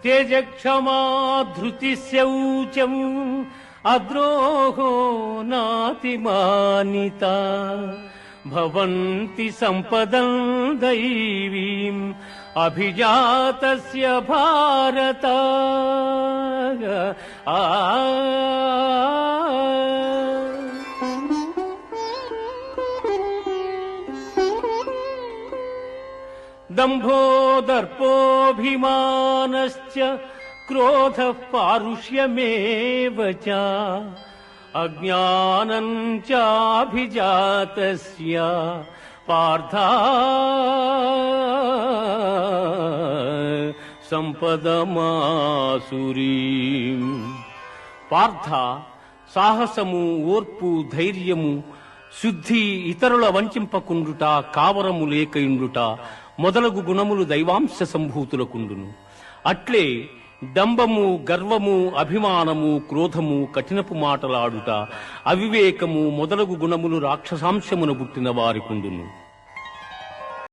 తేజక్షమా ధృతి శౌచం అద్రోహో నాతిమానిత భవంతి సంపదం దైవీం అభిజాతస్య భారత. దంభో దర్పోభిమానశ్చ క్రోధః పారుష్యమేవ చ అజ్ఞానం చాభిజాతస్య పార్థ సంపదమాసురీం. పార్థ, సాహసము, ఓర్పు, ధైర్యము, శుద్ధి, ఇతరుల వంచింపకుండుట, కావరము లేకయుండుట మొదలగు గుణములు దైవాంశ సంభూతులకుండును. అట్లే డంబము, గర్వము, అభిమానము, క్రోధము, కఠినపు మాటలాడుట, అవివేకము మొదలగు గుణములు రాక్షసాంశమున పుట్టిన వారికుండును.